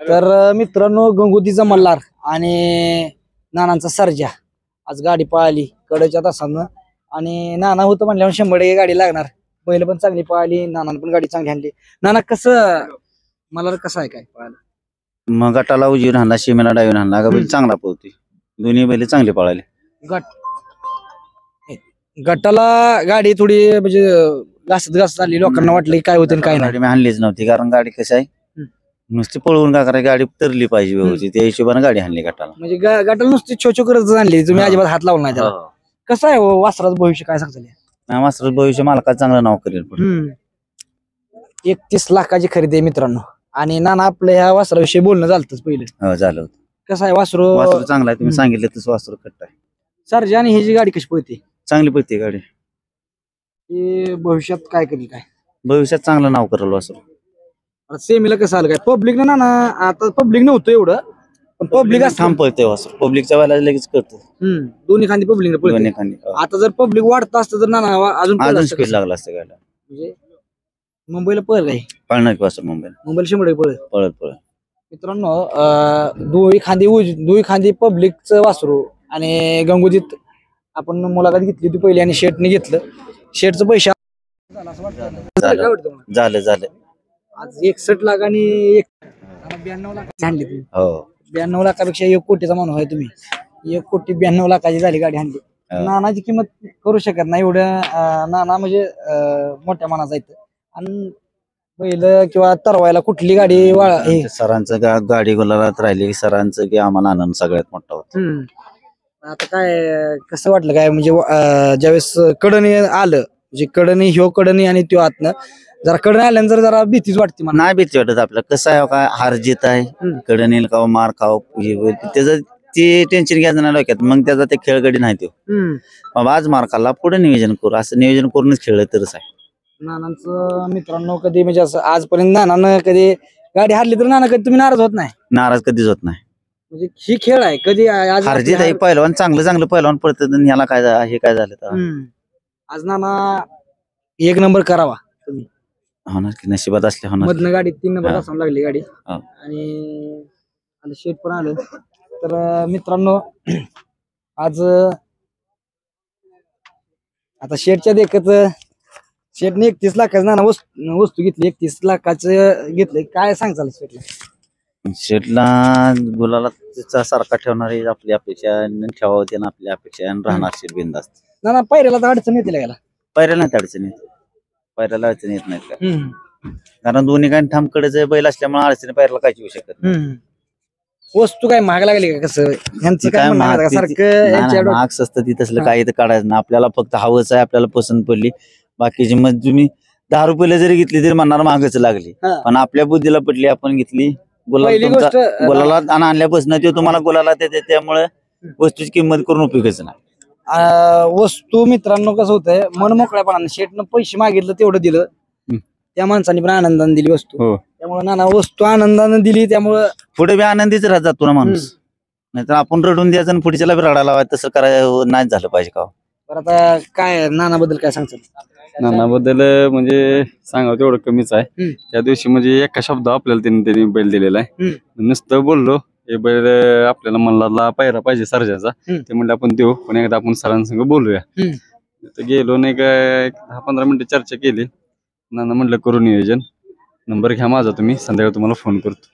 तर मित्रांनो, गंगोतीचा मल्हार आणि नानांचा सर्जा आज गाडी पळाली कडेच्या तासानं. आणि नाना होतं म्हणल्यावर 100% गाडी लागणार. पहिलं पण चांगली पळाली, नानानं पण गाडी चांगली आणली. नाना कसं मल्हार कसं आहे काय पळायला? मग गटाला उजीर हाणला, शिमेला डावीन हाणला. बैल चांगला पळतोय, दोन्ही बैल चांगले पळाले. गटाला गाडी थोडी म्हणजे घासत आली, लोकांना वाटलं की काय होतं आणि काय नाही. गाडी मी हाणलीच नव्हती, कारण गाडी कशी आहे नुसती पळवून का करायची, गाडी तरली पाहिजे व्यवस्थित, त्या हिशोबाने गाडी हाणली गटाला. म्हणजे गटाला नुसती छोचो करत आणली तुम्ही, अजिबात हात लावला नाही त्याला. कसं आहे हो वासराचं भविष्य काय सांगता? मास्तर भविष्य मालकाचं चांगलं नाव करेल. 31 लाखाची खरेदी आहे मित्रांनो. आणि नाना आपल्या ह्या वासराविषयी बोलणं झालंच पहिलं. झालं होतं. कसं आहे वासरू? वासरू चांगला आहे, तुम्ही सांगितलं तसं वासरू कट्ट आहे. सर्जा आणि ह्याची गाडी कशी पळते? चांगली पळते गाडी. भविष्यात काय करेल काय? भविष्यात चांगलं नाव करेल वासरू. सेमीला कसं आलं काय? पब्लिक ना ना आता पब्लिक नव्हतं एवढं, पण पब्लिक थांब पळते वासरू, पब्लिकच्या वेळेला लगेच करतो. दोन्ही खांदी पब्लिक दोन्ही खांदी. आता जर पब्लिक वाढत असतं तर नाना अजून स्पीड लागला असतं गाडीला. म्हणजे मुंबईला पळ काय पळणार की वासरू मुंबईला 100% पळत पळत. मित्रांनो, दुई खांदी पब्लिकचं वासरू. आणि गंगोजीत आपण मुलाखत घेतली होती पहिली आणि शेटने घेतलं. शेटचं पैसे झालं झालं. आज 61 लाख आणि 92 लाख आणली तुम्ही. हो, 92 लाखापेक्षा 1 कोटीचा माणूस आहे तुम्ही. 1,92 लाखाची झाली गाडी आणली. नानाची किंमत करू शकत नाही एवढं. नाना म्हणजे मोठ्या मनाचा आहे. आणि पहिलं किंवा तरवायला कुठली गाडी सरांचं गाडी गुलालात राहिली, सरांचं की आम्हाला आनंद सगळ्यात मोठा होता. आता काय कसं वाटलं काय म्हणजे ज्यावेळेस कडणी आलं, म्हणजे कडणी ह्यो कडणी आणि त्यो आतनं जरा कडणी आल्यानंतर जरा भीतीच वाटते मला. नाही भीती वाटत. आपलं कसं आहे काय, हार जीत आहे, कडणील खाव मार खाव त्याचं ते टेन्शन घ्यायचं नाही डोक्यात. मग त्याचा ते खेळगडी नाही तो बाबा आज मार खाल्ला पुढे नियोजन करू, असं नियोजन करूनच खेळलं तरच आहे. नानांचं मित्रांनो कधी म्हणजे असं आजपर्यंत नानानं कधी गाडी हारली तर नाना कधी तुम्ही नाराज होत नाही? नाराज कधीच होत नाही. म्हणजे ही खेळ आहे कधी हारजीत आहे. पहिलवान चांगलं पहिलवान पडतं, ह्याला काय हे काय झालं तर आज नाना 1 नंबर करावा तुम्ही. होणार की नशिबात असले होणार. मधनं गाडी 3 नंबर असावं लागली गाडी. आणि शेट पण आलं. तर मित्रांनो आज आता शेटच्या देखत शेटने 31 लाखाचं नाना वस्तू घेतली. 31 लाखाचं घेतलंय. काय सांगचाल शेटला? शेटला गुलाला तिचा सारखा ठेवणार आहे आपली अपेक्षा, ठेवावं त्यानं आपली अपेक्षा, आणि राहणार शेट बिनधास्त. नाना पायऱ्याला तर अडचण येते याला? पायऱ्याला नाही अडचण येत, पायऱ्याला अडचण येत नाही का, कारण दोन्ही काही ठामकडेच बैल असल्यामुळे अडचणी पायऱ्याला काहीच येऊ शकत नाही. वस्तू काय महाग लागली का? कसं ह्यांचं काय सारखं महाग स्वस्त ती तसलं काही तर काढायचं ना. आपल्याला फक्त हवंच आहे, आपल्याला पसंत पडली. बाकीची मग तुम्ही 10 रुपयाला जरी घेतली तरी म्हणणार महागच लागली, पण आपल्या बुद्धीला पडली आपण घेतली. गुलाला आणल्यापासून ते तुम्हाला गुलाला देते, त्यामुळे वस्तूची किंमत करून उपयोगच नाही. वस्तू मित्रांनो कसं होतंय, मन मोकळ्यापणाने शेटनं पैसे मागितलं तेवढं दिलं, त्या माणसाने पण आनंदाने दिली वस्तू. त्यामुळे नाना वस्तू आनंदाने दिली, त्यामुळे पुढे बी आनंदीच राहत जातो ना माणूस. नाहीतर आपण रडून द्यायचं आणि पुढच्याला बी रडायला लावायचं, तसं करायला नाही झालं पाहिजे का. बरं आता काय नानाबद्दल काय सांगतात? नानाबद्दल म्हणजे सांगावं तेवढं कमीच आहे. त्या दिवशी म्हणजे एका शब्द आपल्याला त्यांनी बैल दिलेला आहे. नुसतं बोललो हे बैल आपल्याला मल्हारला पायरा पाहिजे सर्जाचा, ते म्हणलं आपण देऊ, पण एकदा आपण सरांसंग बोलूया. तर गेलो नाही का, 10-15 मिनिटं चर्चा केली. नाना म्हटलं करू नियोजन, नंबर घ्या माझा तुम्ही, संध्याकाळी तुम्हाला फोन करतो.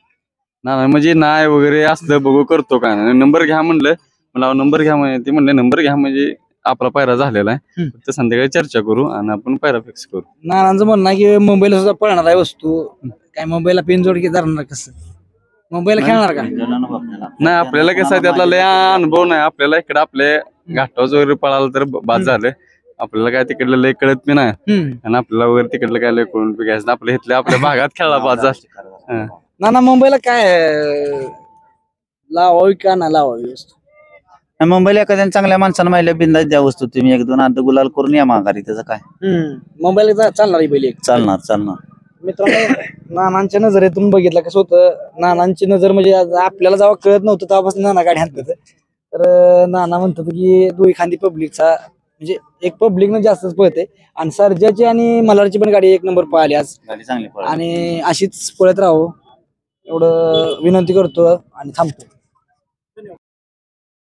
नाना म्हणजे नाही वगैरे असलं बघू करतो काय नाही, नंबर घ्या म्हणलं. मला नंबर घ्या म्हणजे ते म्हणले नंबर घ्या म्हणजे आपला पायरा झालेला आहे, तर संध्याकाळी चर्चा करू आणि आपण पायरा फिक्स करू. नानांचं म्हणणं आहे की मुंबईला सुद्धा पळणार आहे वस्तू, काय मुंबईला पिनजोड की धरणार, कसं मुंबईला खेळणार का? नाही, आपल्याला कसं आहे त्यातला लय अनुभव नाही. आपल्याला इकडे आपले घाटावर वगैरे पळाला तर बाद झालं. आपल्याला काय तिकडलं लय कळत बी नाही, आणि आपल्याला वगैरे तिकडलं काय लय कळून बी घ्यायचं. आपल्या इथल्या आपल्या भागात खेळला बाद झाला. नाना मुंबईला काय लावावी का नाही लावावी वस्तू? मुंबईला एखाद्या चांगल्या माणसानं माहिल्या बिंदास द्या वस्तू, तुम्ही 1-2 अर्ध गुलाल करून या माघारी, त्याचं काय. मुंबईला चालणार आहे बैल? चालणार. मित्रांनो नानांच्या नजरेतून बघितलं कसं होतं, नानांची नजर म्हणजे आपल्याला जेव्हा कळत नव्हतं तेव्हापासून नाना गाडी आणतात. तर नाना म्हणतात की दोन्ही खांदी पब्लिकचा म्हणजे एक पब्लिकनं जास्तच पळते, आणि सर्जाची आणि मल्हारची पण गाडी 1 नंबर पळाली आज, चांगली आणि अशीच पळत राहो. एवढं विनंती करतो आणि थांबतो.